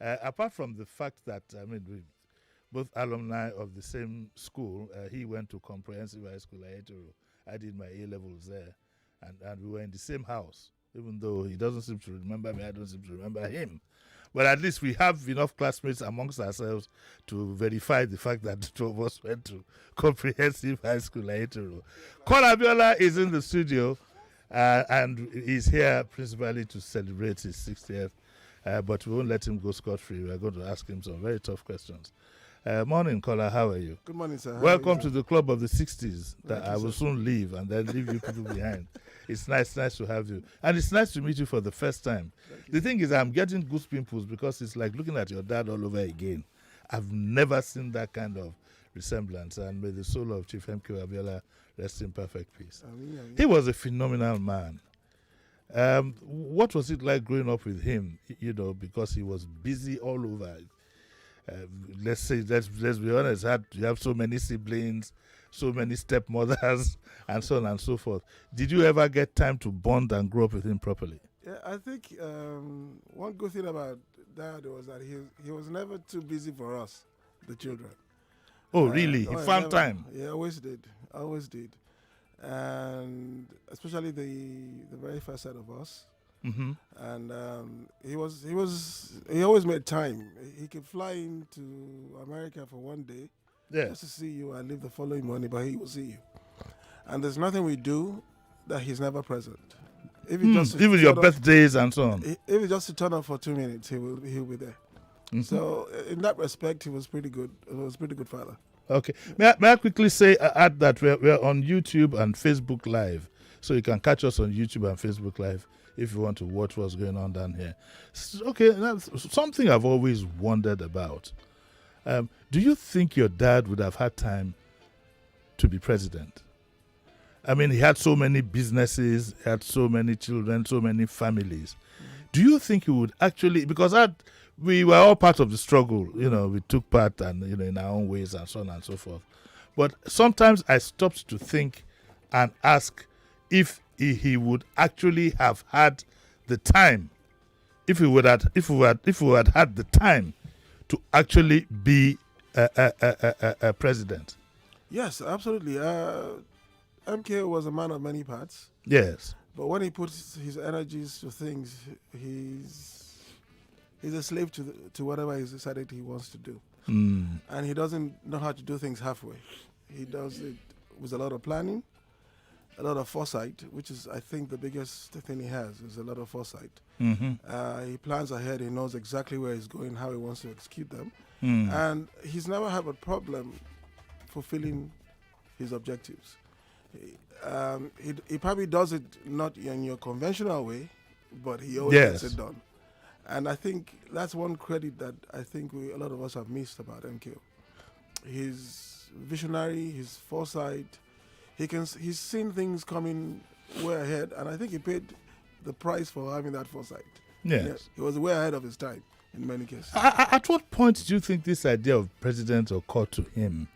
Apart from the fact that, I mean, we both alumni of the same school. He went to Comprehensive High School at Etoro. I did my A levels there, and we were in the same house. Even though he doesn't seem to remember me, I don't seem to remember him. But at least we have enough classmates amongst ourselves to verify the fact that the two of us went to Comprehensive High School at Etoro. Kola Abiola is in the studio, and he's here principally to celebrate his 60th. But we won't let him go scot-free. We're going to ask him some very tough questions. Morning, Kola. How are you? Good morning, sir. Welcome to the club of the 60s that Thank you, I will sir. soon leave and then leave you people behind. It's nice to have you. And it's nice to meet you for the first time. The thing is, I'm getting goose pimples because it's like looking at your dad all over again. I've never seen that kind of resemblance. And may the soul of Chief M.K. Abiola rest in perfect peace. He was a phenomenal man. What was it like growing up with him? You know, because he was busy all over. Let's be honest. You have so many siblings, so many stepmothers, and so on and so forth. Did you ever get time to bond and grow up with him properly? Yeah, I think one good thing about Dad was that he was never too busy for us, the children. Oh, really? He found never, time. Yeah, always did, and especially the very first set of us. Mm-hmm. And he always made time. He could fly into America for one day Yeah. just to see you and leave the following morning, but he will see you. And there's nothing we do that he's never present. If he just Even your turn up- birthdays and so on. if he just to turn up for 2 minutes, he'll be there. Mhm. So in that respect, he was pretty good. He was a pretty good father. Okay. May I quickly say, add that we're on YouTube and Facebook Live. So you can catch us on YouTube and Facebook Live if you want to watch what's going on down here. Okay, that's something I've always wondered about. Do you think your dad would have had time to be president? I mean, he had so many businesses, he had so many children, so many families. Do you think he would actually, because we were all part of the struggle, you know, we took part and, you know, in our own ways and so on and so forth. But sometimes I stopped to think and ask if he would actually have had the time, if we had had the time to actually be a president. Yes, absolutely. MK was a man of many parts, Yes. but when he puts his energies to things, he's a slave to whatever he's decided he wants to do. And he doesn't know how to do things halfway. He does it with a lot of planning, a lot of foresight, which is, I think, the biggest thing he has is a lot of foresight. He plans ahead. He knows exactly where he's going, how he wants to execute them. And he's never had a problem fulfilling his objectives. He probably does it not in your conventional way, but he always Yes. gets it done. And I think that's one credit that I think a lot of us have missed about MK. His visionary, his foresight. He's seen things coming way ahead, and I think he paid the price for having that foresight. Yes. Yeah, he was way ahead of his time in many cases. At what point did you think this idea of president occurred to him?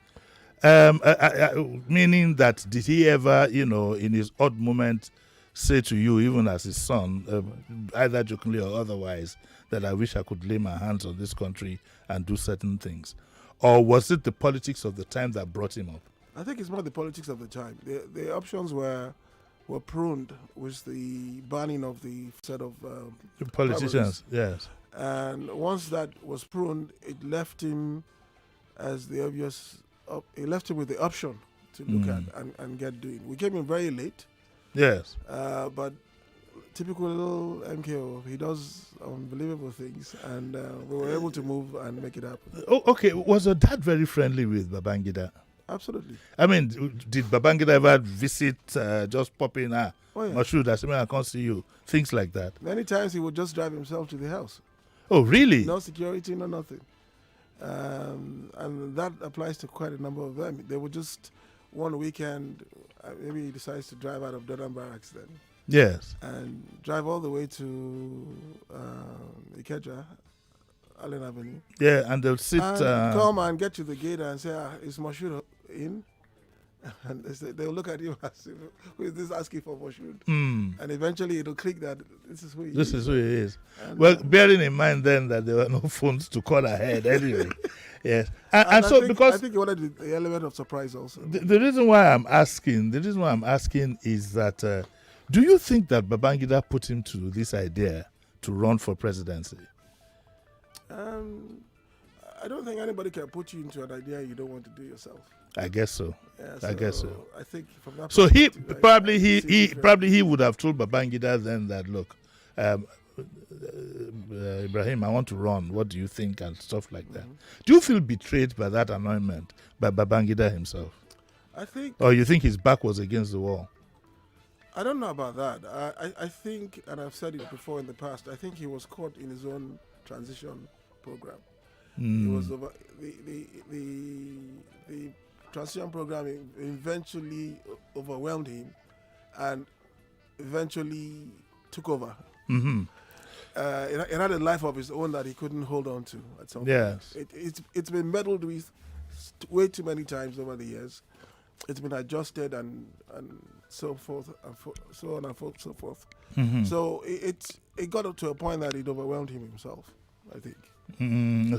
Meaning that did he ever, you know, in his odd moment, say to you, even as his son, either jokingly or otherwise, that I wish I could lay my hands on this country and do certain things? Or was it the politics of the time that brought him up? I think it's more the politics of the time. The options were pruned with the banning of the set of The politicians, yes. and once that was pruned, it left him as the obvious. It left him with the option to look at and get doing. We came in very late, Yes. but typical MKO, he does unbelievable things, and we were able to move and make it happen. Oh, okay. Was your dad very friendly with Babangida? Absolutely. I mean, did Babangida ever visit, just pop in, Oh, yeah. Mashood, I can't see you, things like that? Many times he would just drive himself to the house. Oh, really? No security, no nothing. And that applies to quite a number of them. They would just, one weekend, maybe he decides to drive out of Durham Barracks then, Yes. and drive all the way to Ikeja, Allen Avenue, Yeah, and they'll sit. and come and get to the gate and say, is Moshood in? And they'll look at you as if, who is this asking for Moshood? Mm. And eventually it'll click that this is who he This is. is who he is. And, Well, bearing in mind then that there were no phones to call ahead anyway. Yes. And I so think, because I think you wanted the element of surprise also. the reason why I'm asking is that do you think that Babangida put him to this idea to run for presidency? I don't think anybody can put you into an idea you don't want to do yourself. I guess so. Yeah, I guess so. I think from that So he perspective, I probably see he it very- probably he would have told Babangida then that look, Ibrahim, I want to run. What do you think and stuff like that. Do you feel betrayed by that anointment by Babangida himself, I think or you think his back was against the wall? I don't know about that. I think, and I've said it before in the past, I think he was caught in his own transition program. He was over, the transition program eventually overwhelmed him and eventually took over. Mm-hmm. It had a life of its own that he couldn't hold on to at some Yes. point. It's been meddled with way too many times over the years. It's been adjusted and so forth and so on and so forth. Mm-hmm. So it got up to a point that it overwhelmed him himself, I think.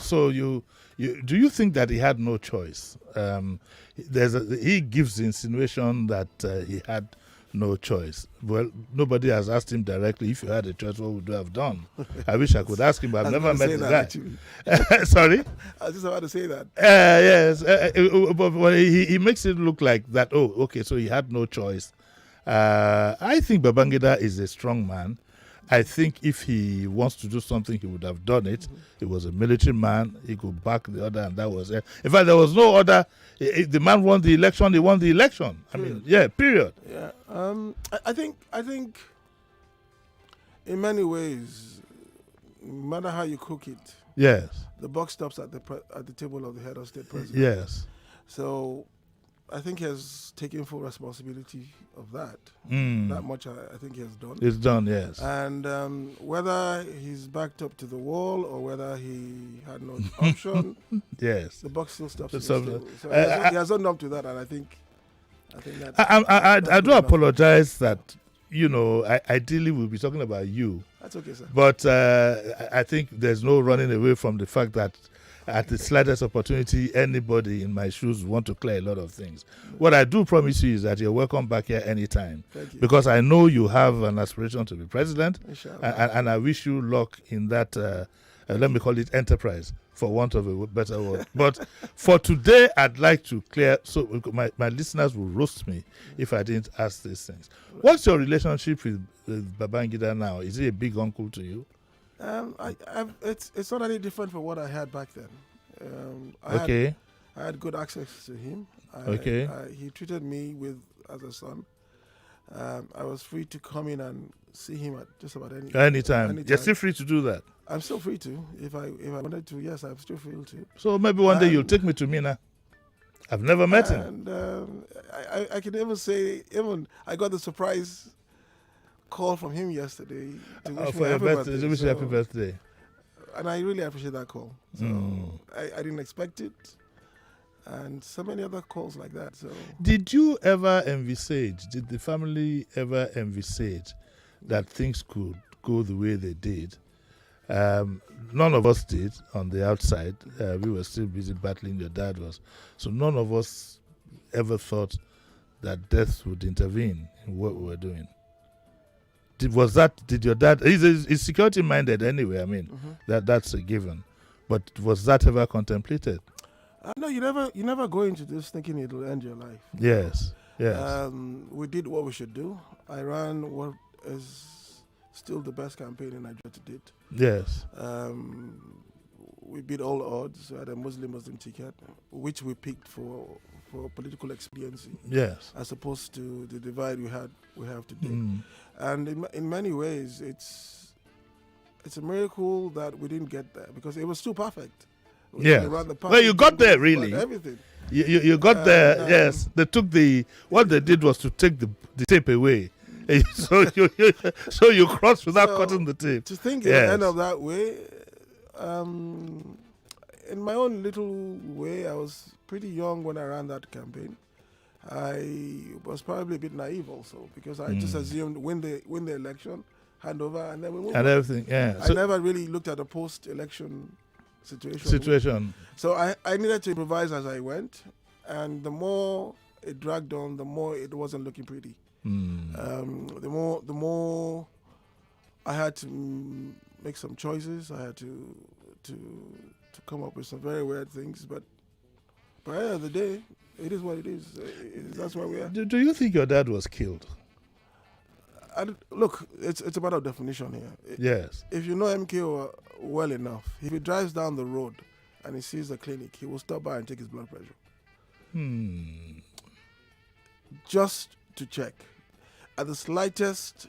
So you do you think that he had no choice? He gives the insinuation that he had no choice. Well, nobody has asked him directly, if you had a choice, what would you have done? I wish I could ask him, but I've never met the guy. Sorry? I was just about to say that. Yes, but he makes it look like that, oh, okay, so he had no choice. I think Babangida is a strong man. I think if he wants to do something, he would have done it. He was a military man. He could back the other, and that was it. In fact, there was no other. If the man won the election, he won the election. I mean, yeah, period. Yeah. I think in many ways, no matter how you cook it, Yes, the buck stops at the table of the head of state president. yes. So I think he has taken full responsibility of that. That much I think he has done. It's done, yes. And whether he's backed up to the wall or whether he had no option, Yes. the buck still stops. It's at the up- table. So he has done up to that, and I think that. I that's do good enough. apologize that, ideally we'll be talking about you. That's okay, sir. But I think there's no running away from the fact that at the slightest opportunity, anybody in my shoes want to clear a lot of things. What I do promise you is that you're welcome back here anytime. Thank you. Because I know you have an aspiration to be president, Inshallah. and I wish you luck in that, let me call it enterprise, for want of a better word. But for today, I'd like to clear, so my listeners will roast me if I didn't ask these things. What's your relationship with Babangida now? Is he a big uncle to you? It's not any different from what I had back then. Okay. I had good access to him. Okay. He treated me as a son. I was free to come in and see him at just about Anytime. You're still free to do that. I'm still free to. If I wanted to, yes, I'm still free to. So maybe one day you'll take me to Mina. I've never met him. And I can even say, I got the surprise call from him yesterday to wish me For your happy birthday, birthday. to wish you happy birthday. And I really appreciate that call. So I didn't expect it. And so many other calls like that. So Did you ever envisage, did the family ever envisage that things could go the way they did? None of us did on the outside. We were still busy battling, your dad was. So none of us ever thought that death would intervene in what we were doing. Did your dad, he's security minded anyway, I mean, that's a given. But was that ever contemplated? No, you never go into this thinking it'll end your life. Yes, yes. We did what we should do. I ran what is still the best campaign in Nigeria to date. Yes. We beat all odds. We had a Muslim ticket, which we picked for political expediency. Yes. As opposed to the divide we have today. And in many ways, it's a miracle that we didn't get there because it was too perfect. Yes. Well, you got there really. Everything. You got there. Yes. They took what they did was to take the tape away. so you crossed without cutting the tape. To think it end up that way, in my own little way, I was pretty young when I ran that campaign. I was probably a bit naive also because I just assumed win the election, hand over, and then we move And on. everything, yeah. I never really looked at the post-election situation. Situation. So I needed to improvise as I went, and the more it dragged on, the more it wasn't looking pretty. The more I had to make some choices. I had to come up with some very weird things, but by the end of the day, it is what it is. That's where we are. Do you think your dad was killed? Look, it's a matter of definition here. Yes. If you know MKO well enough, if he drives down the road and he sees a clinic, he will stop by and take his blood pressure. Just to check. At the slightest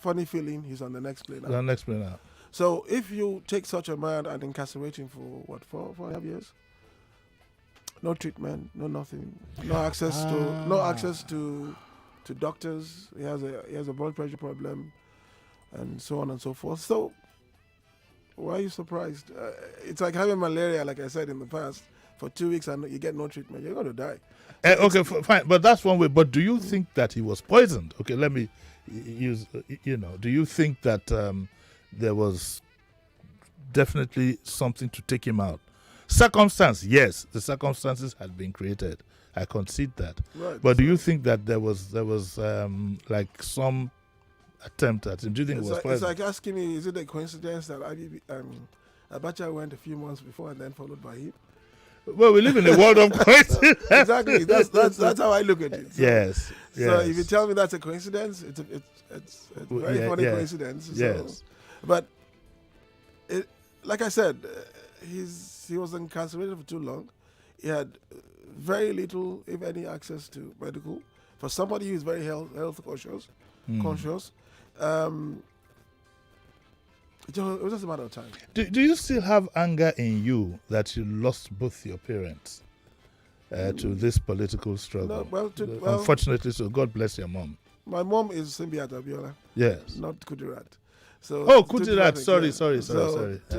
funny feeling, he's on the next plane out. The next plane out. So if you take such a man and incarcerate him for what, 4.5 years? No treatment, no nothing, no access to doctors. He has a blood pressure problem, and so on and so forth. So why are you surprised? It's like having malaria, like I said in the past, for 2 weeks and you get no treatment. You're going to die. Okay, fine, but that's one way. But do you think that he was poisoned? Okay, let me use. Do you think that there was definitely something to take him out? Circumstance, yes, the circumstances had been created. I concede that. Right. But do you think that there was like some attempt at him? Do you think it was poisoned? It's like asking me, is it a coincidence that Abacha went a few months before and then followed by him? Well, we live in a world of coincidence. Exactly. That's how I look at it. So, yes. So if you tell me that's a coincidence, it's a very funny coincidence. Yes. But like I said, he was incarcerated for too long. He had very little, if any, access to medical. For somebody who is very health conscious, it was just a matter of time. Do you still have anger in you that you lost both your parents to this political struggle? No, unfortunately, so God bless your mom. My mom is Jimi Abiola. Yes. Not Kudirat. So Kudirat. Sorry.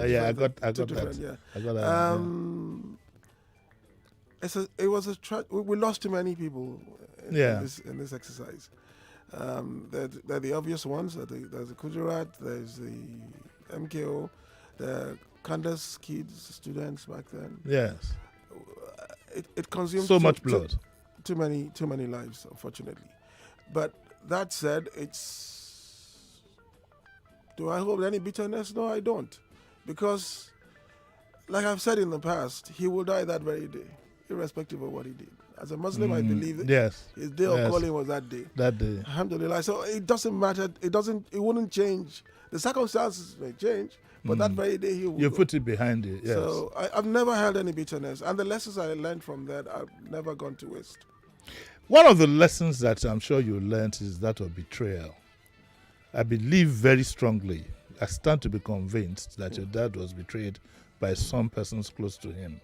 I got that. Yeah. I got that. We lost too many people in this exercise. They're the obvious ones. There's the Kudirat, there's the MKO, the Candace kids, students back then. Yes. It consumed so much blood. Too many lives, unfortunately. But that said, do I hold any bitterness? No, I don't. Because, like I've said in the past, he will die that very day, irrespective of what he did. As a Muslim, I believe it. Yes. His day of calling was that day. That day. Alhamdulillah. So it doesn't matter. It wouldn't change. The circumstances may change, but that very day he will You go. put it behind you, yes. So I've never held any bitterness. And the lessons I learned from that have never gone to waste. One of the lessons that I'm sure you learned is that of betrayal. I believe very strongly, I stand to be convinced that your dad was betrayed by some persons close to him.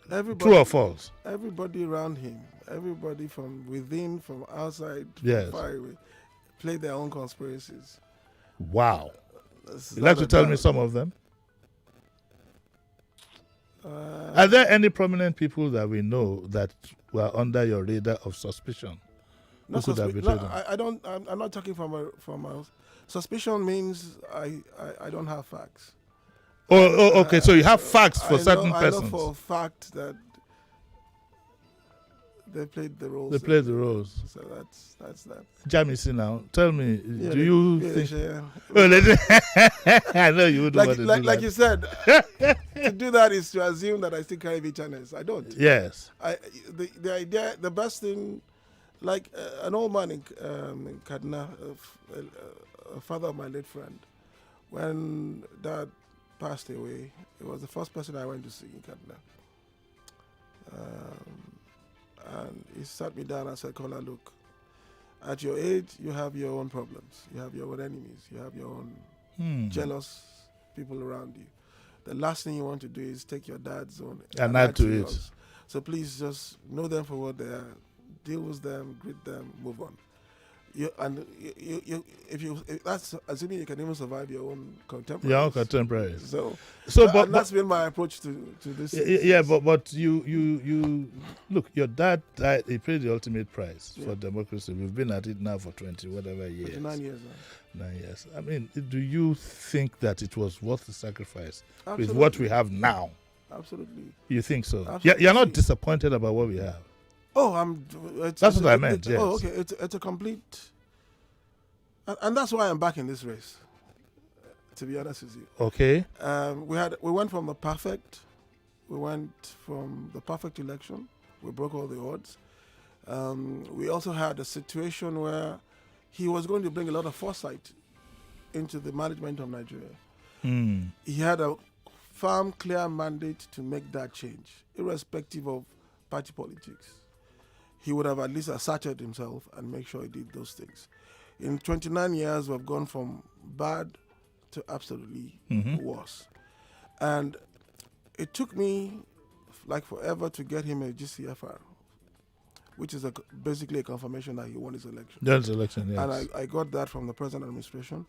True or false? Everybody around him, everybody from within, from outside, yes. from far away, played their own conspiracies. Wow. You'd like to tell me some of them? Are there any prominent people that we know that were under your radar of suspicion? I'm not talking from a suspicion means I don't have facts. Okay. So you have facts for certain persons. I know for a fact that they played the roles. They played the roles. So that's that. Jamisi, now tell me, do you think? I know you wouldn't want to do that. Like you said, to do that is to assume that I still carry bitterness. I don't. Yes. The idea, the best thing, like an old man in Kaduna, a father of my late friend, when Dad passed away, it was the first person I went to see in Kaduna. And he sat me down and said, Kola, look, at your age, you have your own problems. You have your own enemies. You have your own jealous people around you. The last thing you want to do is take your dad's own and add to it. Yours. So please just know them for what they are. Deal with them, greet them, move on. If that's assuming you can even survive your own contemporaries. Your own contemporaries. So, but that's been my approach to this. Yeah, but you look. Your dad died. He paid the ultimate price for democracy. We've been at it now for 20 whatever years. 9 years now. 9 years. I mean, do you think that it was worth the sacrifice Absolutely. with what we have now? Absolutely. You think so? Absolutely. You're not disappointed about what we have. Oh, That's what I meant. Yes. Oh, okay. It's a complete, and that's why I'm back in this race. To be honest with you. Okay. We went from the perfect election. We broke all the odds. We also had a situation where he was going to bring a lot of foresight into the management of Nigeria. He had a firm, clear mandate to make that change, irrespective of party politics. He would have at least asserted himself and make sure he did those things. In 29 years, we've gone from bad to absolutely worse. And it took me like forever to get him a GCFR, which is basically a confirmation that he won his election. That's election, yes. And I got that from the present administration,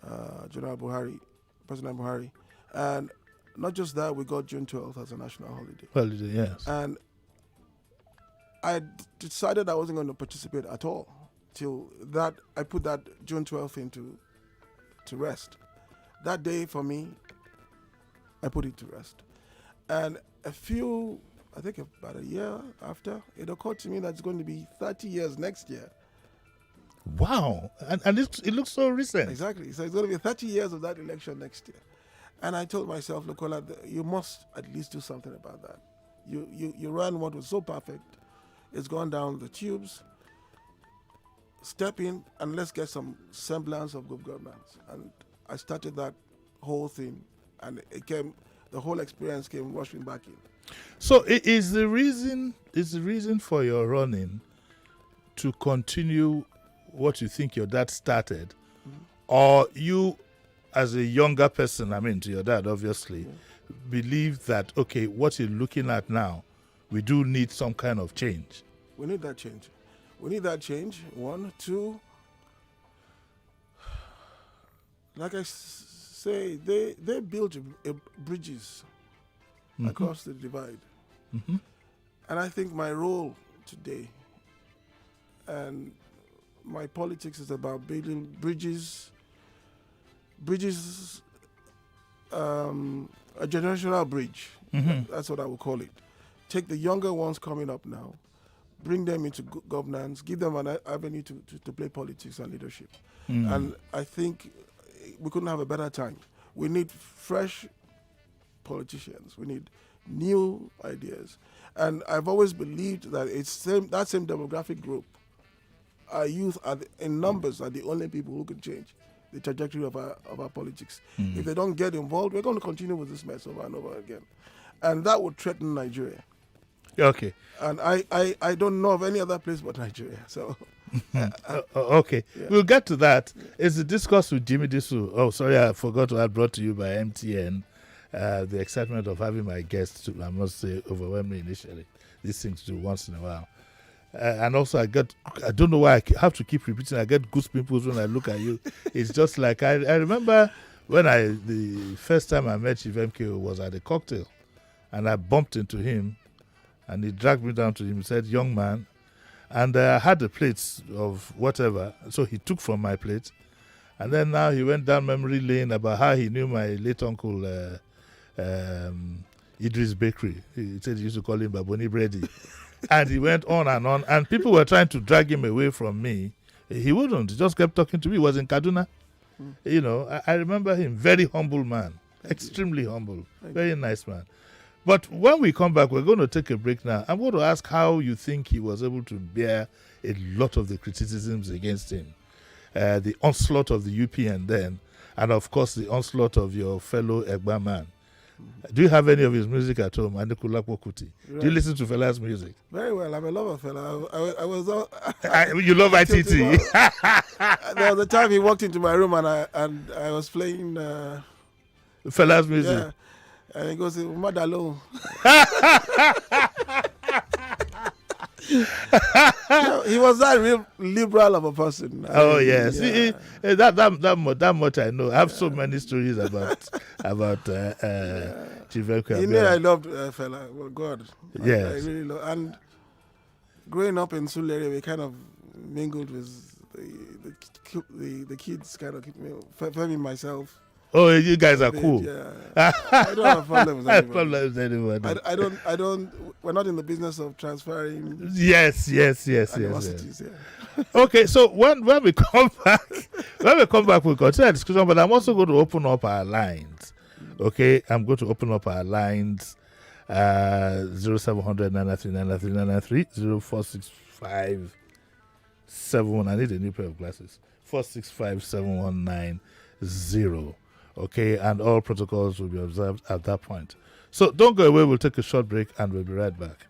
President Buhari. And not just that, we got June 12th as a national holiday. Holiday, yes. And I decided I wasn't going to participate at all till that I put that June 12th to rest. That day for me, I put it to rest. And I think about a year after, it occurred to me that it's going to be 30 years next year. Wow. And it looks so recent. Exactly. So it's going to be 30 years of that election next year. And I told myself, look, Kola, you must at least do something about that. You ran what was so perfect. It's gone down the tubes. Step in and let's get some semblance of good governance. And I started that whole thing, and the whole experience came rushing back in. So is the reason for your running to continue what you think your dad started, or you as a younger person, I mean to your dad obviously, believe that, okay, what you're looking at now, we do need some kind of change? We need that change. We need that change, one. Two, like I say, they built bridges across the divide. And I think my role today and my politics is about building bridges, a generational bridge. That's what I would call it. Take the younger ones coming up now, bring them into governance, give them an avenue to play politics and leadership. And I think we couldn't have a better time. We need fresh politicians. We need new ideas. And I've always believed that that same demographic group, our youth in numbers are the only people who can change the trajectory of our politics. If they don't get involved, we're going to continue with this mess over and over again. And that would threaten Nigeria. Okay. And I don't know of any other place but Nigeria. So, okay. Yeah. We'll get to that. It's the discourse with Jimi Disu. Oh, sorry, I forgot to add, brought to you by MTN. The excitement of having my guests, I must say, overwhelmed me initially. These things do once in a while. And also, I don't know why I have to keep repeating, I get goose pimples when I look at you. It's just like, I remember when the first time I met Chief MKO was at a cocktail, and I bumped into him, and he dragged me down to him. He said, "Young man," and I had the plates of whatever, so he took from my plate, and then now he went down memory lane about how he knew my late uncle Idris Bakery. He said he used to call him Baboni Brady. And he went on, and people were trying to drag him away from me. He wouldn't. He just kept talking to me. He was in Kaduna. You know, I remember him. Very humble man. Extremely humble. Very nice man. But when we come back, we're going to take a break now. I'm going to ask how you think he was able to bear a lot of the criticisms against him. The onslaught of the UPN then, and of course the onslaught of your fellow Egba man. Do you have any of his music at home? Anikula Kuti. Right. Do you listen to Fela's music? Very well. I'm a lover of Fela. I was. You love ITT. There was a time he walked into my room and I was playing Fela's music. Yeah, and he goes, "Madalo." He was that real liberal of a person. Oh yes, that much I know. I have so many stories about Chief Kola He knew I Abiola. loved fella. Well, God. Yes. I really love. And growing up in Sulere, we kind of mingled with the kids. Kind of keep me, Femi, myself. Oh, you guys are cool. Yeah. I don't have problems with anybody. Problems anybody. I don't. We're not in the business of transferring Yes. animosities. Yeah. Okay, so when we come back, we'll continue the discussion. But I'm also going to open up our lines. Okay, I'm going to open up our lines. 0700 993 993 0465 71. I need a new pair of glasses. 465 7190. Okay, and all protocols will be observed at that point. So don't go away. We'll take a short break and we'll be right back.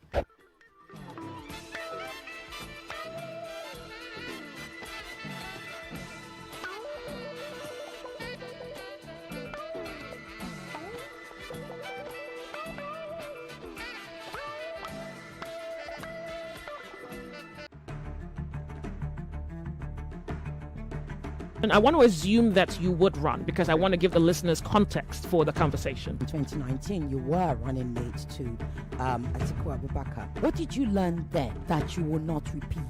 And I want to assume that you would run because I want to give the listeners context for the conversation. In 2019, you were running mate to Atiku Abubakar. What did you learn then that you will not repeat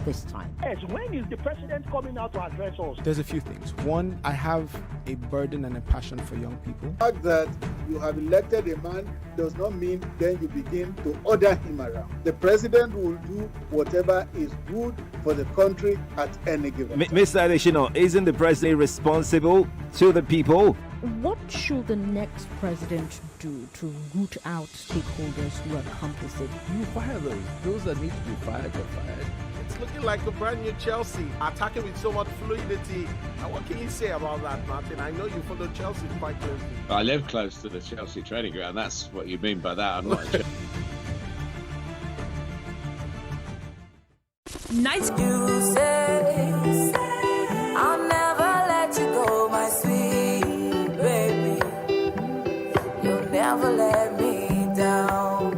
this time? Yes, when is the president coming out to address us? There's a few things. One, I have a burden and a passion for young people. The fact that you have elected a man does not mean then you begin to order him around. The president will do whatever is good for the country at any given time. Mr. Adeshino, isn't the president responsible to the people? What should the next president do to root out stakeholders who are complicit? You fire those that need to be fired are fired. It's looking like a brand new Chelsea, attacking with so much fluidity. And what can you say about that, Martin? I know you follow Chelsea quite closely. I live close to the Chelsea training ground. That's what you mean by that. I'm not a Nice. You say, I'll never let you go, my sweet baby. You'll never let me down.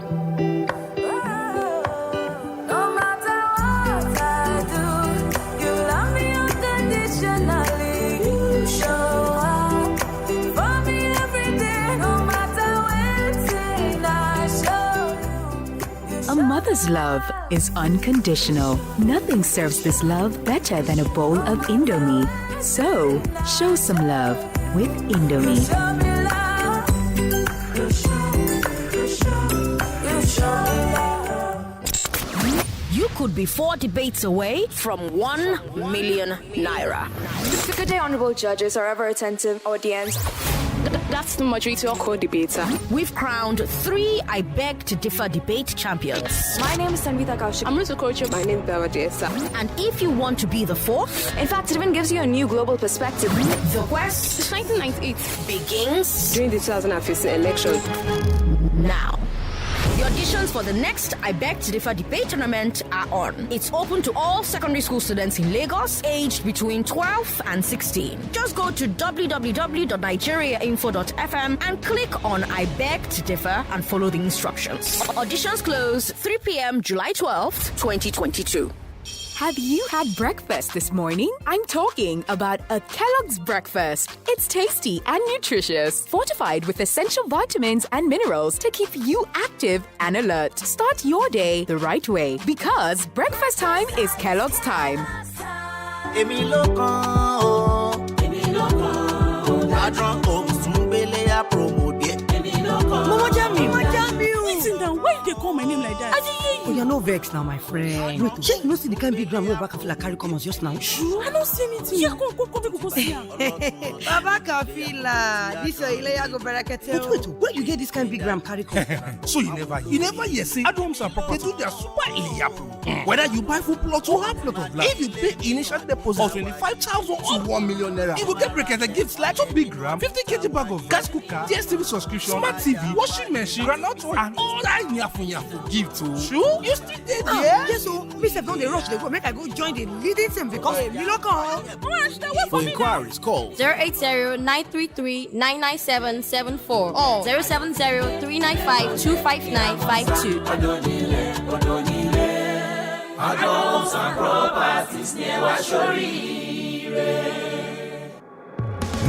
No matter what I do, you love me unconditionally. You show up for me every day, no matter when I show you. A mother's love is unconditional. Nothing serves this love better than a bowl of Indomie. So, show some love with Indomie. You could be 4 debates away from 1 million naira. Good day, honorable judges, are ever attentive audience. That's the majority of co-debater. We've crowned 3 I Beg to Differ debate champions. My name is Sanvita Kaushik. I'm Ruto Kocho. My name is Bawadesa. And if you want to be the 4th, in fact, it even gives you a new global perspective. The quest since 1998 begins during the 2015 election. Now. The auditions for the next I Beg to Differ debate tournament are on. It's open to all secondary school students in Lagos aged between 12 and 16. Just go to www.nigeriainfo.fm and click on I Beg to Differ and follow the instructions. Auditions close 3 p.m. July 12th, 2022. Have you had breakfast this morning? I'm talking about a Kellogg's breakfast. It's tasty and nutritious, fortified with essential vitamins and minerals to keep you active and alert. Start your day the right way because breakfast time is Kellogg's time. Why they call my name like that? Oh, you're no vex now, my friend. Wait, you no see the kind big gram where back feel carry come just now? Sure. I don't see anything. Yeah, come see. Baba Kafila, this is Ileya go barakete. Wait, where you get this kind big gram carry come? So you never hear say Adams and property they do their super Ileya pro. Whether you buy full plot or half plot of land, if you pay initial deposit of 25,000 to 1 million naira, you will get bracket gifts like 2 big gram, 50 kg bag of gas cooker, DSTV subscription, smart TV, washing machine, granola oil, and all that yafu gift too. Sure, you still there? Yes, so me say don't dey rush dey go make I go join the leading team because me no come. For inquiries, call 080-933-99774 or 070-395-25952. Homes and properties near Washorire.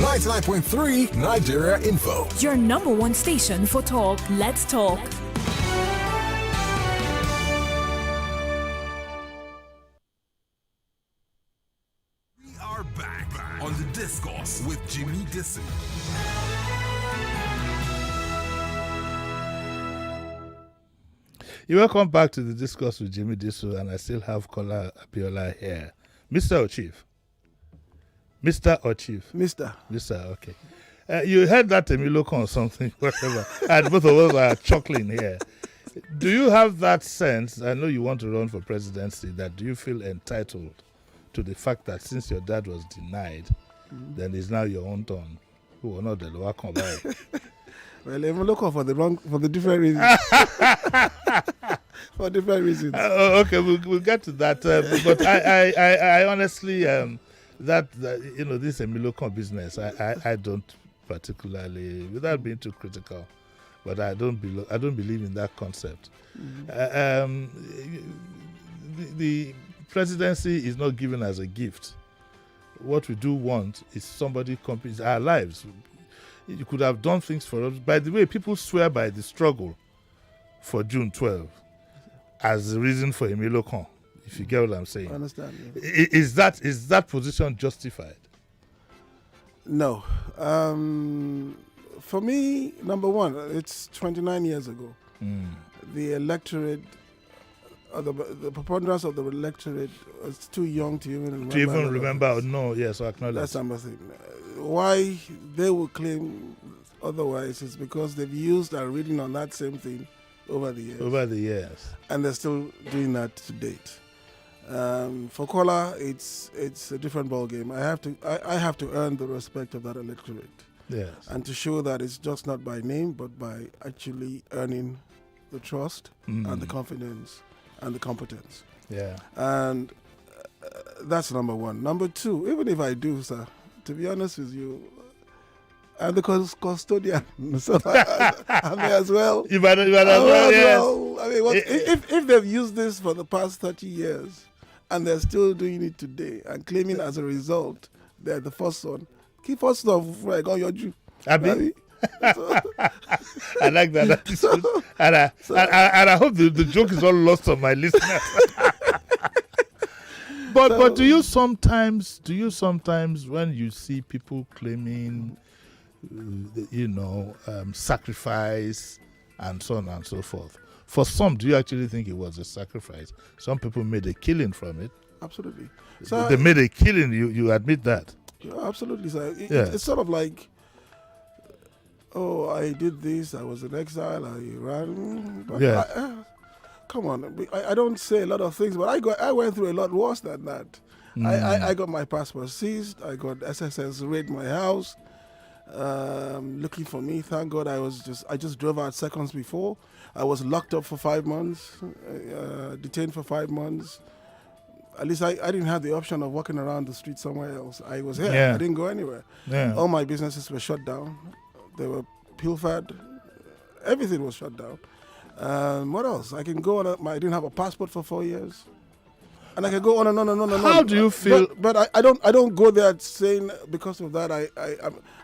99.3 Nigeria Info. Your number one station for talk. Let's talk. We are back on the discourse with Jimi Disu. You're welcome back to the discourse with Jimi Disu, and I still have Kola Abiola here. Mr. or Chief? Mr. or Chief? Mr. Mr. Okay. You heard that Emiloko or something, whatever, and both of us are chuckling here. Do you have that sense, I know you want to run for presidency, that do you feel entitled to the fact that since your dad was denied, then it's now your own turn? Who are not the lower combine? Well, Emiloko for the different reasons. For different reasons. Okay, we'll get to that. But I honestly, that this Emiloko business, I don't particularly, without being too critical, but I don't believe in that concept. The presidency is not given as a gift. What we do want is somebody competes our lives. You could have done things for us. By the way, people swear by the struggle for June 12 as the reason for Emiloko, if you get what I'm saying. I understand. Yeah. Is that position justified? No. For me, number one, it's 29 years ago. The electorate, the preponderance of the electorate was too young to even remember. No, yes, I acknowledge. That's number thing. Why they will claim otherwise is because they've used and reading on that same thing over the years. And they're still doing that to date. For Kola, it's a different ball game. I have to earn the respect of that electorate. Yes. And to show that it's just not by name, but by actually earning the trust and the confidence and the competence. Yeah. And that's number one. Number two, even if I do, sir, to be honest with you, I'm the custodian, so I may as well. You might as well, yes. I mean, if they've used this for the past 30 years and they're still doing it today and claiming as a result they're the first one, keep first off before I got your Jew. I like that attitude. And I hope the joke is not lost on my listeners. But do you sometimes when you see people claiming sacrifice and so on and so forth, for some, do you actually think it was a sacrifice? Some people made a killing from it. Absolutely. So they made a killing, you admit that? Yeah, absolutely, sir. It's sort of like, I did this, I was in exile, I ran. But come on, I don't say a lot of things, but I went through a lot worse than that. I got my passport seized. I got SSS raid my house, looking for me. Thank God I just drove out seconds before. I was locked up for 5 months, detained for 5 months. At least I didn't have the option of walking around the street somewhere else. I was here. I didn't go anywhere. Yeah. All my businesses were shut down. They were pilfered. Everything was shut down. What else? I can go on. I didn't have a passport for 4 years, and I can go on and on and on and on. How do you feel? But I don't go there saying because of that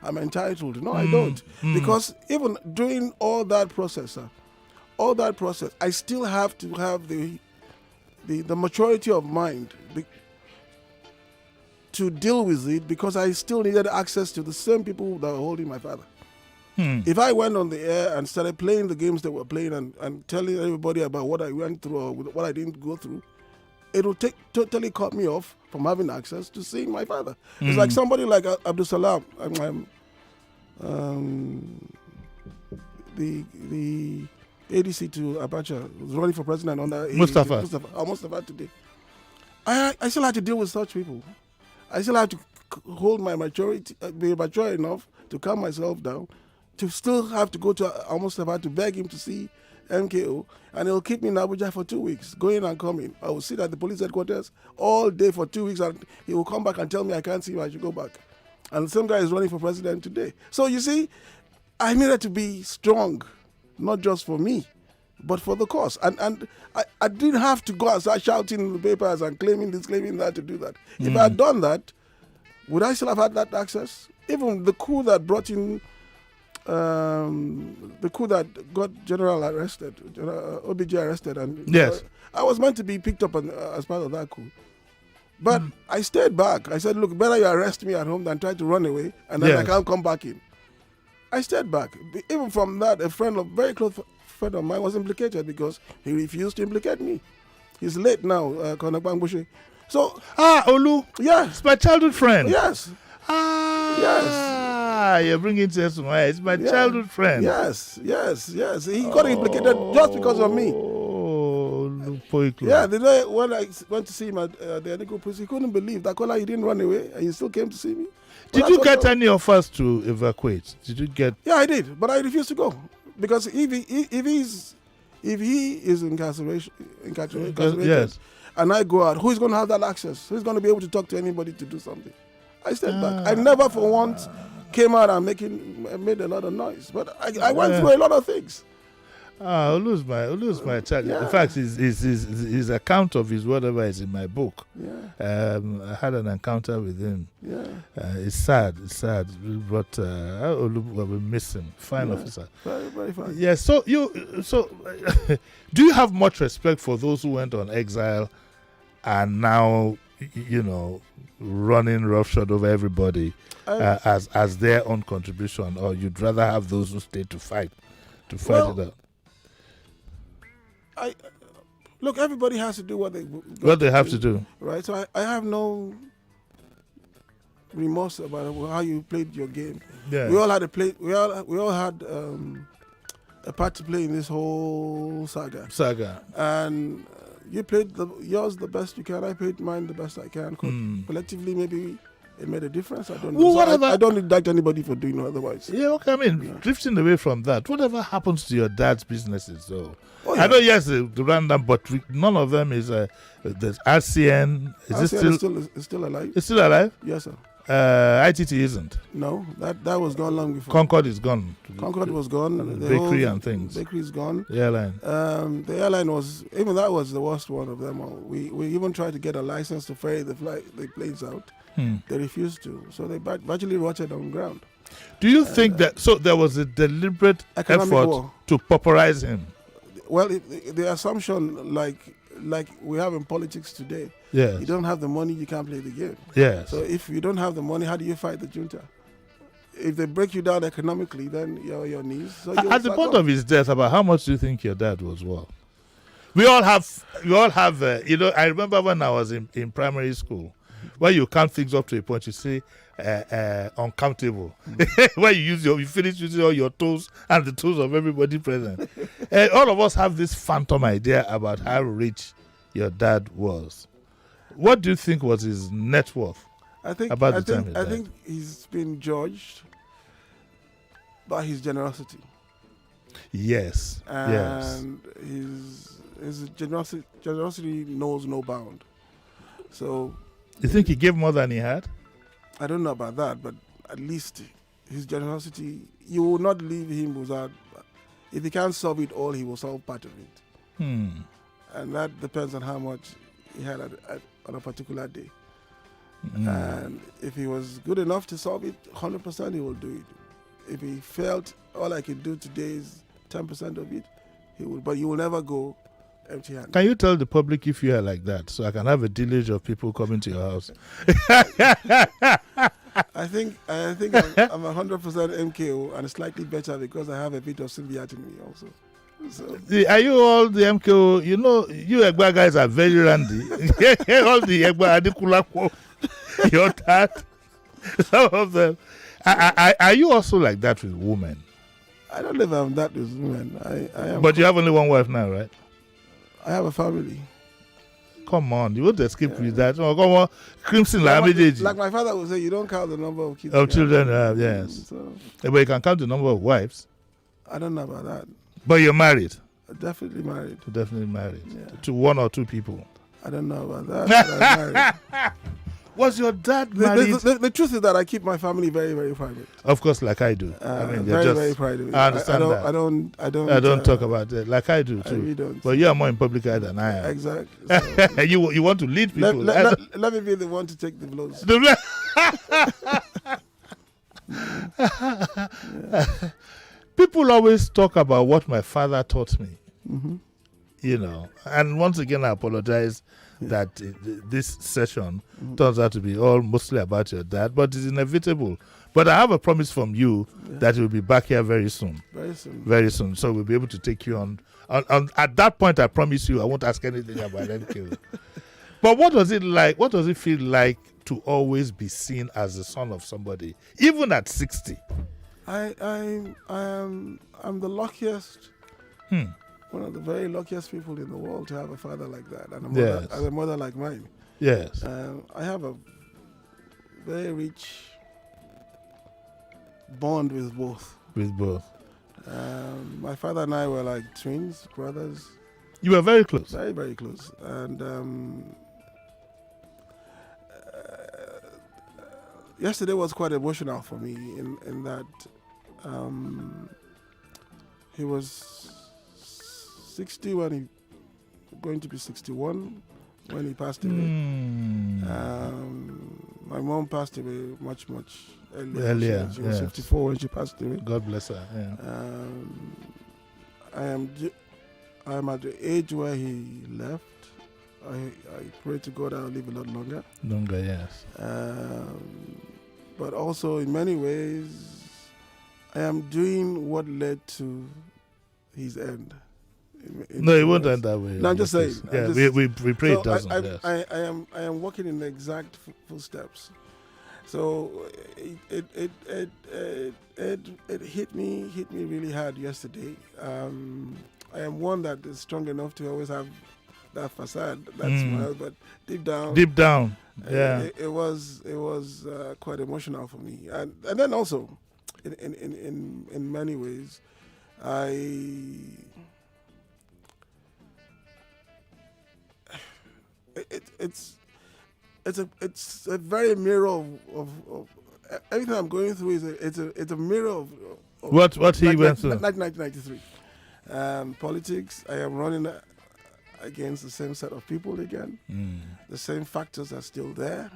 I'm entitled. No, I don't. Because even during all that process, I still have to have the maturity of mind to deal with it, because I still needed access to the same people that were holding my father. If I went on the air and started playing the games they were playing and telling everybody about what I went through or what I didn't go through, it will totally cut me off from having access to seeing my father. It's like somebody like Abdul Salam, the ADC to Abacha, was running for president under Mustafa today. I still have to deal with such people. I still have to hold my maturity, be mature enough to calm myself down, to still have to go to Mustafa to beg him to see MKO, and he'll keep me in Abuja for 2 weeks, going and coming. I will sit at the police headquarters all day for 2 weeks, and he will come back and tell me I can't see him, I should go back. And the same guy is running for president today. So you see, I needed to be strong, not just for me, but for the cause. And I didn't have to go and start shouting in the papers and claiming this, claiming that to do that. If I had done that, would I still have had that access? Even the coup that brought in, the coup that got General arrested, OBJ arrested, and yes, I was meant to be picked up as part of that coup. But I stayed back. I said, look, better you arrest me at home than try to run away, and then I can't come back in. I stayed back. Even from that, a very close friend of mine was implicated because he refused to implicate me. He's late now, Colonel Bangbushi. So, Olu. Yeah. It's my childhood friend. Yes. Yes. You're bringing tears to my eyes. It's my childhood friend. Yes. He got implicated just because of me. Yeah, the day when I went to see him at the Enugu police, he couldn't believe that Kola, he didn't run away and he still came to see me. Did you get any of us to evacuate? Did you get? Yeah, I did, but I refused to go because if he is incarcerated, yes, and I go out, who is going to have that access? Who's going to be able to talk to anybody to do something? I stayed back. I never for once came out and made a lot of noise, but I went through a lot of things. Olu's my child. Yeah. In fact, his account of his whatever is in my book. Yeah. I had an encounter with him. Yeah. It's sad, but Olu will miss him. Fine officer. Very, very fine. Yeah. So do you have much respect for those who went on exile and now, running roughshod over everybody as their own contribution, or you'd rather have those who stayed to fight it out? Look, everybody has to do what they have to do. Right? So I have no remorse about how you played your game. Yeah. We all had we all had a part to play in this whole saga. And you played yours the best you can. I played mine the best I can. Collectively, maybe it made a difference. I don't know. Well, I don't indict anybody for doing otherwise. Yeah, okay. Drifting away from that, whatever happens to your dad's businesses, though? Oh, yeah. I know, yes, the random, but none of them is. There's RCN. Is RCN still alive? It's still alive? Yes, sir. ITT isn't. No, that was gone long before. Concord is gone. Concord was gone. The bakery and things. Bakery is gone. The airline. The airline was that was the worst one of them all. We even tried to get a license to ferry the planes out. They refused to, so they virtually rotted on ground. Do you think that there was a deliberate effort to pauperize him? Well, the assumption, like we have in politics today, yes, you don't have the money, you can't play the game. Yes. So if you don't have the money, how do you fight the junta? If they break you down economically, then you're on your knees. So at the point of his death, about how much do you think your dad was worth? We all have. I remember when I was in primary school, where you count things up to a point, you say uncountable. Where you finish using all your tools and the tools of everybody present. All of us have this phantom idea about how rich your dad was. What do you think was his net worth? I think he's been judged by his generosity. Yes. And his generosity knows no bound. So you think he gave more than he had? I don't know about that, but at least his generosity, you will not leave him without. If he can't solve it all, he will solve part of it. And that depends on how much he had on a particular day. And if he was good enough to solve it, 100% he will do it. If he felt all I can do today is 10% of it, he will. But you will never go empty-handed. Can you tell the public if you are like that, so I can have a deluge of people coming to your house? I think I'm 100% MKO and slightly better because I have a bit of Sylviat in me also. So. Are you all the MKO? You Egba guys are very randy. All the Egba Adikulapo, your dad, some of them. Are you also like that with women? I don't know if I'm that with women. I am. But you have only one wife now, right? I have a family. Come on, you won't escape with that. Oh, come on, Crimson like my father would say, you don't count the number of kids. Of children, yes. So, but you can count the number of wives. I don't know about that. But you're married. Definitely married. Definitely married. Yeah. To one or two people. I don't know about that. But I'm married. Was your dad married? The truth is that I keep my family very, very private. Of course, like I do. I mean, very, just, very private. I understand that. I don't talk about it like I do too. I really don't. But you are more in public eye than I am. Exactly. So you want to lead people. Let me be the one to take the blows. People always talk about what my father taught me. Mm-hmm. You know, and once again, I apologize that this session turns out to be all mostly about your dad, but it's inevitable. But I have a promise from you that you'll be back here very soon. Very soon. Very soon. So we'll be able to take you on. At that point, I promise you, I won't ask anything about MK. But what does it like? What does it feel like to always be seen as the son of somebody, even at 60? I'm the luckiest. One of the very luckiest people in the world to have a father like that and a mother like mine. Yes. I have a very rich bond with both. My father and I were like twins, brothers. You were very close. Very, very close. And yesterday was quite emotional for me in that he was 60 when he going to be 61 when he passed away. My mom passed away much earlier. She was 54 when she passed away. God bless her. I am at the age where he left. I pray to God I'll live a lot longer. Yes. But also in many ways, I am doing what led to his end. No, it won't end that way. No, I'm just saying. Yeah, we pray it doesn't. I am walking in the exact footsteps. So it hit me really hard yesterday. I am one that is strong enough to always have that facade, that smile, but deep down, yeah, it was quite emotional for me, and then also in many ways, it's a very mirror of everything I'm going through. It's a mirror of what he went through. Like 1993, politics. I am running against the same set of people again. The same factors are still there.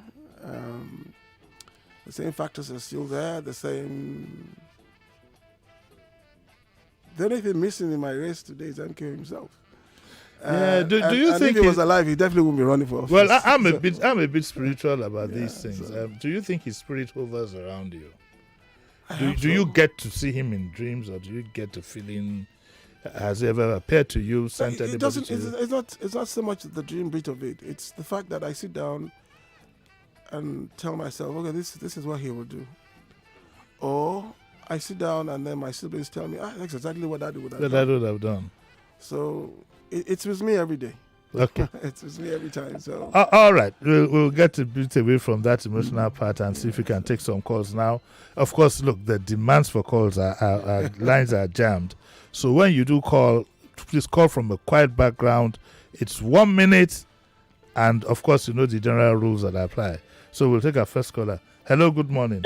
The only thing missing in my race today is MK himself. Do you think if he was alive, he definitely wouldn't be running for office? Well, I'm a bit spiritual about these things. Do you think his spirit hovers around you? Do you get to see him in dreams, or do you get the feeling? Has he ever appeared to you? It doesn't. It's not so much the dream bit of it. It's the fact that I sit down and tell myself, okay, this is what he will do, or I sit down and then my siblings tell me, that's exactly what Daddy would have done. So it's with me every day. Okay. It's with me every time. So all right, we'll get a bit away from that emotional part and see if we can take some calls now. Of course, look, the demands for calls are lines are jammed. So when you do call, please call from a quiet background. It's 1 minute, and of course, you know the general rules that apply. So we'll take our first caller. Hello, good morning.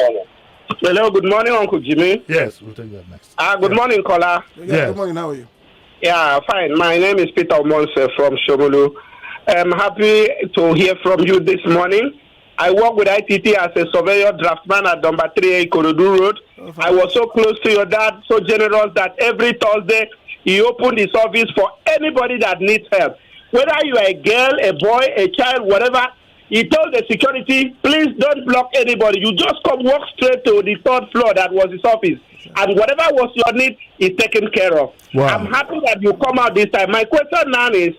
Hello, good morning, Uncle Jimmy. Yes, we'll take that next. Good morning, Kola. Yes. Good morning, how are you? Yeah, fine. My name is Peter Monse from Shomolu. I'm happy to hear from you this morning. I work with ITT as a surveyor draftsman at number 3A Ikorodu Road. I was so close to your dad, so generous that every Thursday he opened his office for anybody that needs help. Whether you are a girl, a boy, a child, whatever, he told the security, please don't block anybody. You just come walk straight to the third floor that was his office. And whatever was your need is taken care of. Wow. I'm happy that you come out this time. My question now is,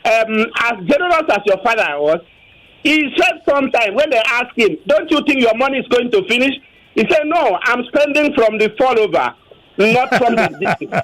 as generous as your father was, he said sometime when they asked him, don't you think your money is going to finish? He said, no, I'm spending from the fallover, not from the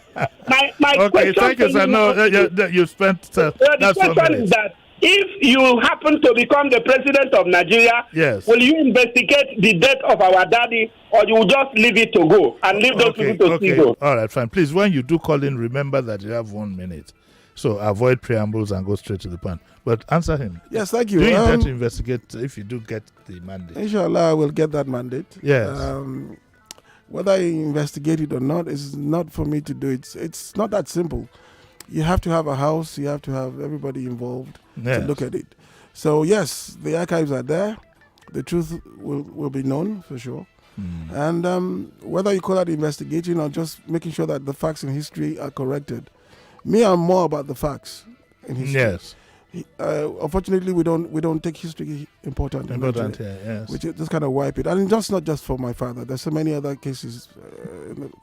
My okay, question thank you, sir. No, you spent... the question is that if you happen to become the president of Nigeria, yes, will you investigate the death of our daddy, or you will just leave it to go and leave those people to see go? All right, fine. Please, when you do call in, remember that you have 1 minute. So avoid preambles and go straight to the point. But answer him. Yes, thank you. Do you intend to investigate if you do get the mandate? Inshallah, I will get that mandate. Yes. Whether I investigate it or not is not for me to do. It's not that simple. You have to have a house. You have to have everybody involved to look at it. So yes, the archives are there. The truth will be known for sure. And whether you call that investigating or just making sure that the facts in history are corrected. Me, I'm more about the facts in history. Yes. Unfortunately, we don't take history important. Yes. We just kind of wipe it, and just not just for my father. There's so many other cases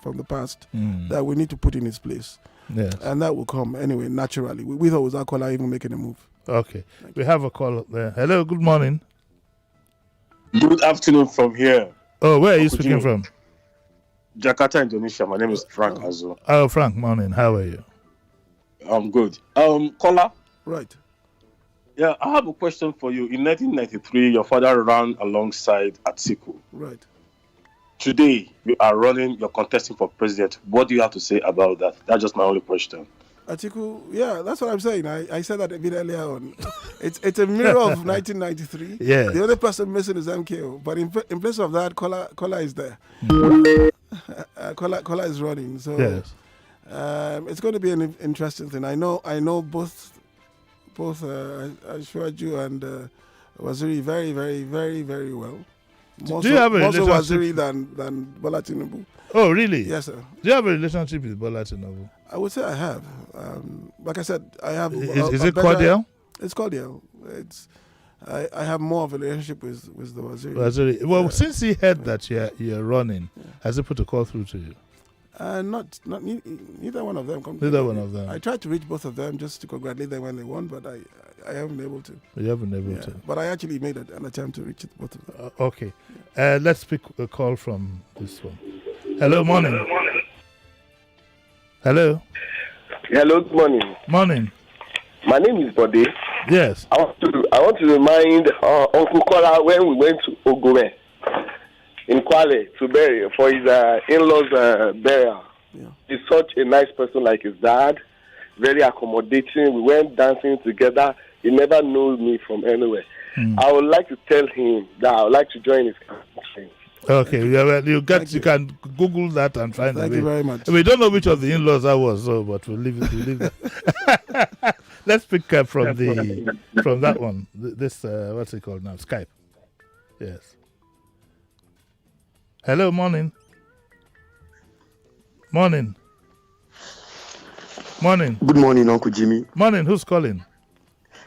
from the past that we need to put in its place. Yes. And that will come anyway naturally. We thought it was our caller even making a move. Okay. We have a call up there. Hello. Good morning. Good afternoon from here. Oh, where are you speaking from? Jakarta, Indonesia. My name is Frank Azo. Oh, Frank. Morning. How are you? I'm good. Kola. Right. Yeah, I have a question for you. In 1993, your father ran alongside Atiku. Right. Today, you are running, you're contesting for president. What do you have to say about that? That's just my only question. Atiku, yeah, that's what I'm saying. I said that a bit earlier on. It's a mirror of 1993. Yeah. The only person missing is MKO. But in place of that, Kola is there. Kola is running. So yes. It's going to be an interesting thing. I know both Ashwaju and Waziri very, very, very, very well. Do you have a relationship? More Waziri than Bola Tinubu. Oh, really? Yes, sir. Do you have a relationship with Bola Tinubu? I would say I have. Like I said, I have. Is it cordial? It's cordial. I have more of a relationship with the Waziri. Waziri. Well, since he heard that you're running, has he put a call through to you? Neither one of them. Neither one of them. I tried to reach both of them just to congratulate them when they won, but I haven't been able to. You haven't been able to. But I actually made an attempt to reach both of them. Okay. Let's pick a call from this one. Hello, morning. Hello. Hello, good morning. Morning. My name is Bode. Yes. I want to remind Uncle Kola when we went to Ogome in Kwale to bury for his in-laws burial. Yeah. He's such a nice person, like his dad, very accommodating. We went dancing together. He never knew me from anywhere. I would like to tell him that I would like to join his campaign. Okay, you can Google that and find Thank you very much. We don't know which of the in-laws that was, but we'll leave it. Let's pick up from that one. This what's it called now? Skype. Yes. Hello, morning. Morning. Good morning, Uncle Jimmy. Morning. Who's calling?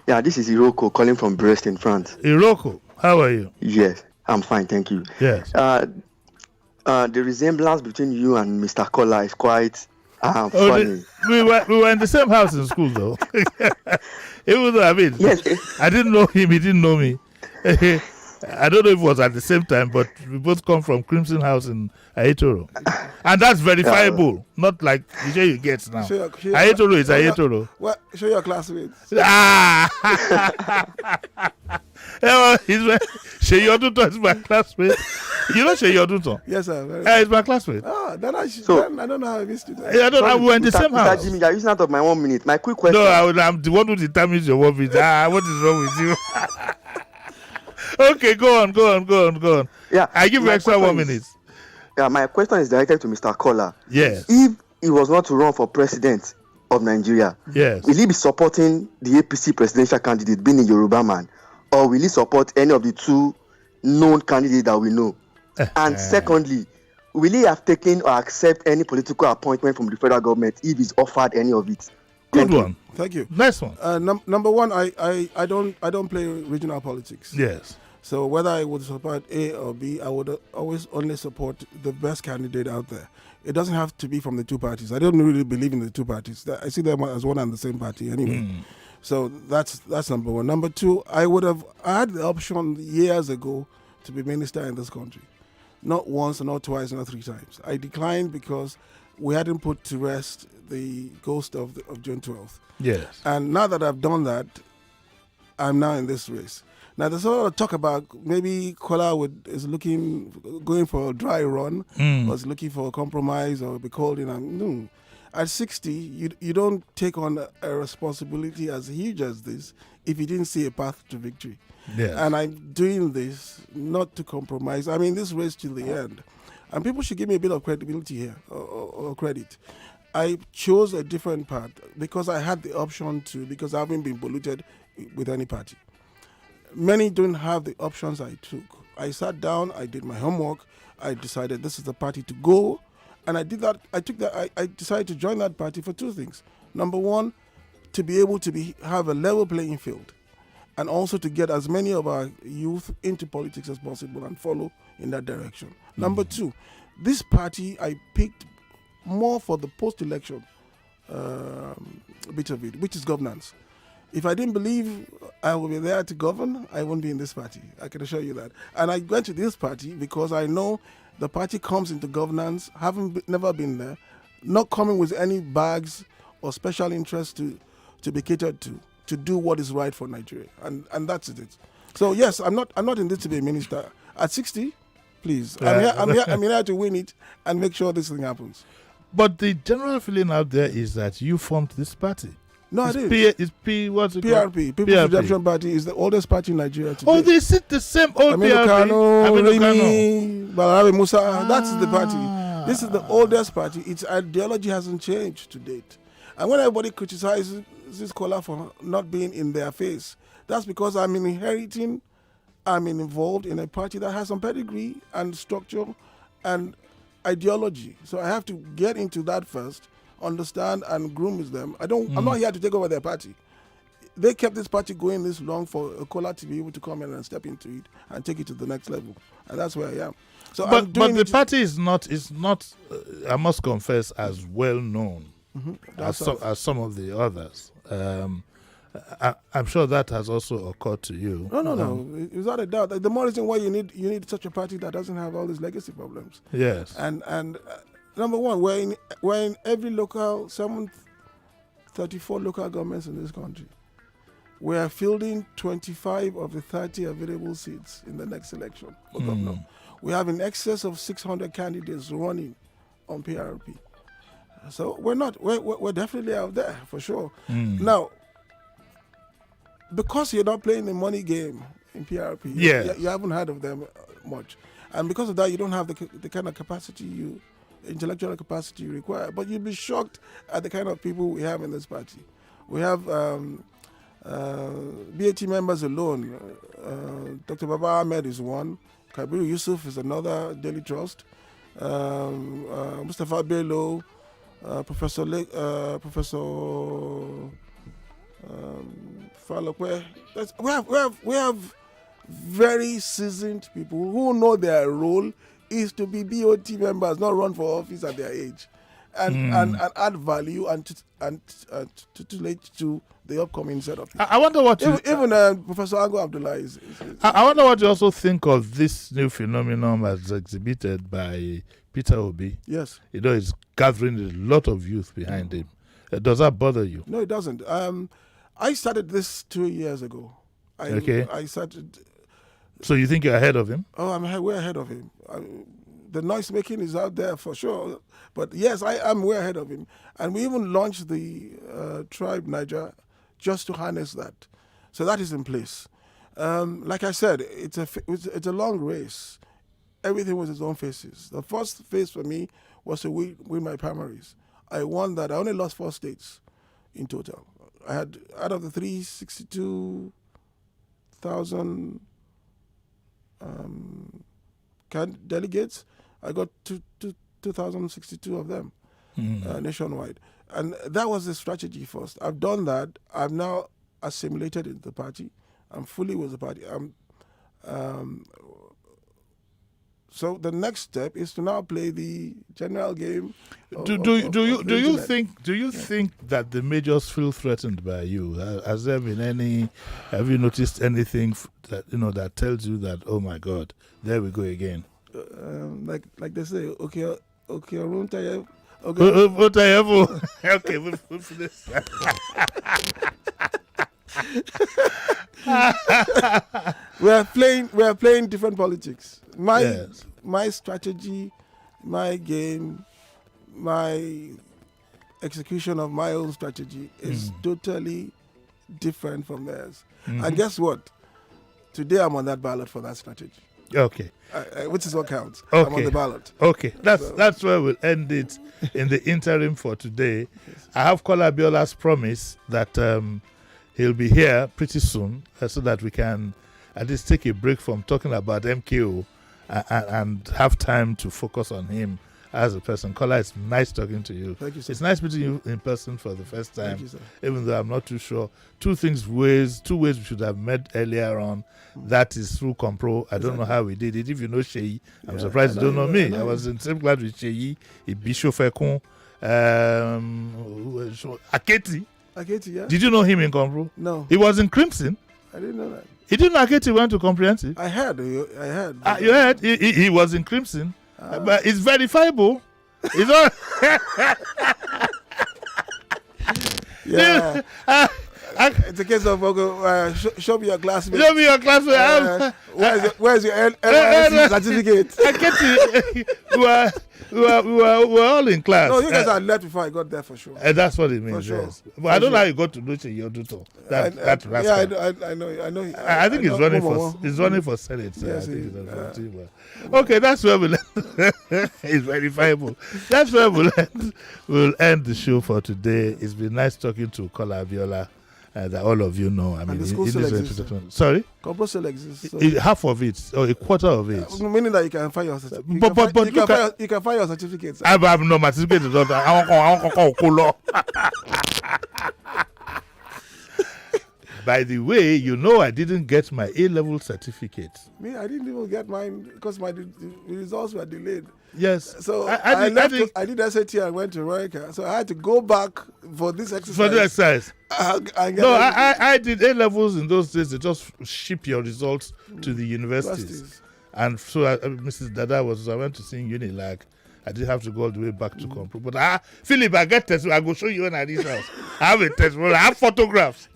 Yeah, this is Iroko calling from Brest in France. Iroko, how are you? Yes, I'm fine, thank you. Yes. The resemblance between you and Mr. Kola is quite funny. We were in the same house in school, though. Yes. I didn't know him. He didn't know me. I don't know if it was at the same time, but we both come from Crimson House in Ayetoro. And that's verifiable, not like the way you get now. Ayetoro is Ayetoro. What? Show your classmates. Sheyi Oduto is my classmate. You know Sheyi Oduto? Yes, sir. He's my classmate. Then I don't know how I missed it. I don't know. We were in the same house. Mr. Jimmy, you're using out of my 1 minute. My quick question. No, I'm the one who determines your 1 minute. What is wrong with you? Okay, go on. Yeah, I give you extra 1 minute. My question is directed to Mr. Kola. Yes. If he was not to run for president of Nigeria, yes, will he be supporting the APC presidential candidate, being a Yoruba man, or will he support any of the two known candidates that we know? And secondly, will he have taken or accept any political appointment from the federal government if he's offered any of it? Good one. Thank you. Nice one. Number one, I don't play regional politics. Yes. So whether I would support A or B, I would always only support the best candidate out there. It doesn't have to be from the two parties. I don't really believe in the two parties. I see them as one and the same party anyway. So that's number one. Number two, I had the option years ago to be minister in this country. Not once, not twice, not three times. I declined because we hadn't put to rest the ghost of June 12th. Yes. And now that I've done that, I'm now in this race. Now, there's a lot of talk about maybe Kola is going for a dry run, or is looking for a compromise, or be called in. No. At 60, you don't take on a responsibility as huge as this if you didn't see a path to victory. Yes. And I'm doing this not to compromise. I mean, this race till the end. And people should give me a bit of credibility here, or credit. I chose a different path because I had the option to, because I haven't been polluted with any party. Many don't have the options I took. I sat down, I did my homework, I decided this is the party to go, and I did that. I decided to join that party for two things. Number one, to be able to have a level playing field, and also to get as many of our youth into politics as possible and follow in that direction. Number two, this party I picked more for the post-election bit of it, which is governance. If I didn't believe I would be there to govern, I wouldn't be in this party. I can assure you that. And I went to this party because I know the party comes into governance, never been there, not coming with any bags or special interest to be catered to do what is right for Nigeria. And that's it. So yes, I'm not in this to be a minister. At 60, please. I'm here to win it and make sure this thing happens. But the general feeling out there is that you formed this party. No, I did. What's it PRP, called? People's Redemption Party, is the oldest party in Nigeria today. Oh, they sit the same old Aminu PRP. Kano, Rimi, Balarabe Musa, that's the party. This is the oldest party. Its ideology hasn't changed to date. And when everybody criticizes this Kola for not being in their face, that's because I'm involved in a party that has some pedigree and structure and ideology. So I have to get into that first, understand and groom with them. I'm not here to take over their party. They kept this party going this long for a Kola to be able to come in and step into it and take it to the next level. And that's where I am. So but the party is not I must confess, as well known as some of the others. I'm sure that has also occurred to you. No. Without a doubt. The more reason why you need such a party that doesn't have all these legacy problems. Yes. And number one, we're in every local, 34 local governments in this country. We are fielding 25 of the 30 available seats in the next election for governor. We have in excess of 600 candidates running on PRP. So we're definitely out there for sure. Now, because you're not playing the money game in PRP, you haven't heard of them much. And because of that, you don't have the kind of capacity intellectual capacity you require. But you'll be shocked at the kind of people we have in this party. We have BAT members alone. Dr. Baba Ahmed is one. Kabiru Yusuf is another, Daily Trust. Mustafa Bello, Professor Falokwe. We have very seasoned people who know their role is to be BOT members, not run for office at their age, and add value and to relate to the upcoming setup. I wonder what even Professor Ango Abdullah is. I wonder what you also think of this new phenomenon as exhibited by Peter Obi. Yes, it's gathering a lot of youth behind him. Does that bother you? No, it doesn't. I started this 2 years ago. I started. So you think you're ahead of him? Oh, I'm way ahead of him. The noise making is out there for sure. But yes, I am way ahead of him. And we even launched the Tribe Niger just to harness that. So that is in place. Like I said, it's a long race. Everything was its own phases. The first phase for me was to win my primaries. I won that. I only lost 4 states in total. I had, out of the 362,000 delegates, I got 2,062 of them nationwide. And that was the strategy first. I've done that. I've now assimilated into the party. I'm fully with the party. So the next step is to now play the general game. Do you think that the majors feel threatened by you? Has there been any? Have you noticed anything that that tells you that, oh my God, there we go again? Like they say, okay, okay. Okay, we'll finish. We are playing different politics. My strategy, my game, my execution of my own strategy is totally different from theirs. Mhm. And guess what? Today I'm on that ballot for that strategy. Okay. Which is what counts. Okay. I'm on the ballot. Okay. That's where we'll end it in the interim for today. I have Kola Abiola's promise that he'll be here pretty soon so that we can at least take a break from talking about MKO and have time to focus on him as a person. Kola, it's nice talking to you. Thank you, sir. It's nice meeting you in person for the first time. Thank you, sir. Even though I'm not too sure. Two ways we should have met earlier on. That is through Compro. I don't know how we did it. If you know Sheyi, I'm surprised you don't know me. I was in the same class with Sheyi, Bishop Fekun, Aketi. Aketi, yeah. Did you know him in Compro? No. He was in Crimson. I didn't know that. He didn't know Aketi went to Comprehensive. I heard. You heard? He was in Crimson. But it's verifiable. It's all. Yeah. It's a case of show me your classmate. Show me your classmate. Where's your NYSC certificate? We were all in class. No, you guys had left before I got there for sure. That's what it means. For sure. Yes. But I don't know how you got to know Yoduto. That rascal. Yeah, I know. I think he's running for Senate. So yes, I think he's okay, that's where we'll it's verifiable. That's where we'll end the show for today. It's been nice talking to Kola Abiola. That all of you know. I mean, the school still exists. Sorry? Compro still exists. So. Half of it, or a quarter of it. Meaning that you can find your certificate. You can find your certificates. I have no my certificate. By the way, you know I didn't get my A-level certificate. Me, I didn't even get mine because the results were delayed. Yes. So I did SAT and went to America. So I had to go back for this exercise. For the exercise. I did A-levels in those days. They just ship your results to the universities. And so Mrs. Dada I went to sing Unilag. I didn't have to go all the way back to Compro. But Philip, I get test. I go show you when I reach house. I have a test. I have photographs.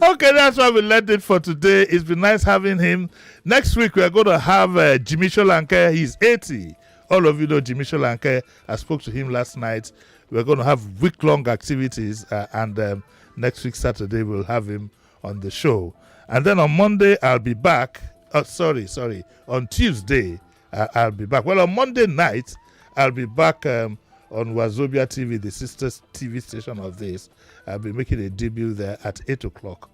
Okay, that's why we left it for today. It's been nice having him. Next week, we are going to have Jimi Solanke. He's 80. All of you know Jimi Solanke. I spoke to him last night. We're going to have week-long activities. And next week, Saturday, we'll have him on the show. And then on Monday, I'll be back. On Tuesday, I'll be back. Well, on Monday night, I'll be back on Wazobia TV, the sister TV station of this. I'll be making a debut there at 8 o'clock.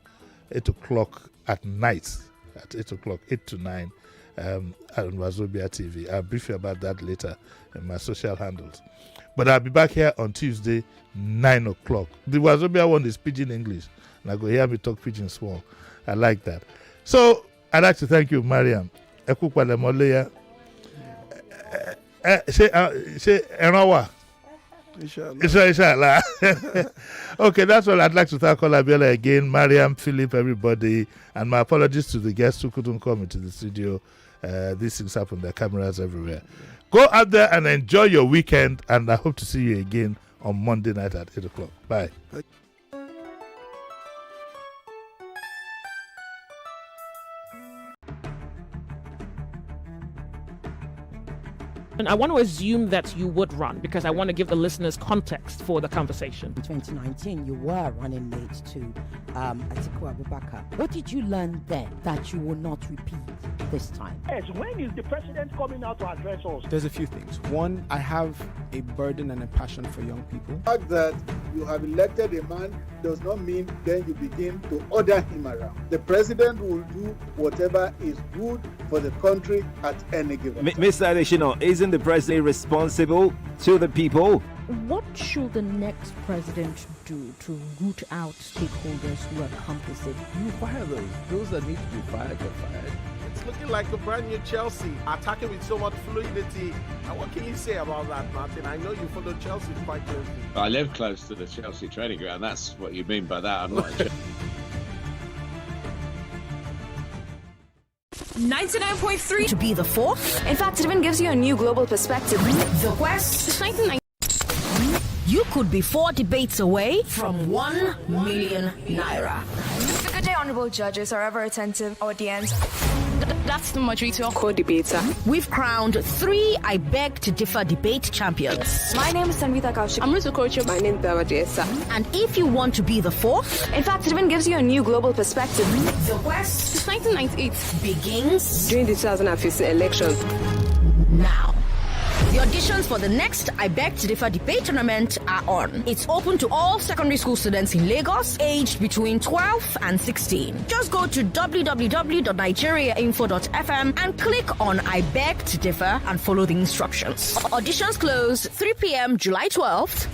8 o'clock at night. At 8 o'clock, 8 to 9 on Wazobia TV. I'll brief you about that later in my social handles. But I'll be back here on Tuesday, 9 o'clock. The Wazobia one is Pidgin English. And I go hear me talk Pidgin small. I like that. So, I'd like to thank you, Mariam. Inshallah. Okay, that's all. I'd like to thank Kola Abiola again, Mariam, Philip, everybody, and my apologies to the guests who couldn't come into the studio. These things happen. There are cameras everywhere. Go out there and enjoy your weekend, and I hope to see you again on Monday night at 8 o'clock. Bye. And I want to assume that you would run because I want to give the listeners context for the conversation. In 2019, you were running mate to Atiku Abubakar. What did you learn then that you will not repeat this time? Yes, when is the president coming out to address us? There's a few things. One, I have a burden and a passion for young people. The fact that you have elected a man does not mean then you begin to order him around. The president will do whatever is good for the country at any given time. Mr. Adeshino, isn't the president responsible to the people? What should the next president do to root out stakeholders who are complicit? You fire those that need to be fired are fired. It's looking like a brand new Chelsea, attacking with so much fluidity. And what can you say about that, Martin? I know you follow Chelsea quite closely. I live close to the Chelsea training ground. That's what you mean by that. I'm not a Chelsea. 99.3 to be the fourth. In fact, it even gives you a new global perspective. The Quest. You could be 4 debates away from 1 million naira. Good day, honorable judges, are ever attentive audience. That's the majority of co-debater. We've crowned 3 I Beg to Differ debate champions. My name is Sanvita Kaushik. I'm Ruth Okocha. My name is Babangida. And if you want to be the 4th, in fact, it even gives you a new global perspective. The quest since 1998 begins during the 2015 election. Now. The auditions for the next I Beg to Differ debate tournament are on. It's open to all secondary school students in Lagos, aged between 12 and 16. Just go to www.nigeriainfo.fm and click on I Beg to Differ and follow the instructions. Auditions close 3 p.m. July 12th.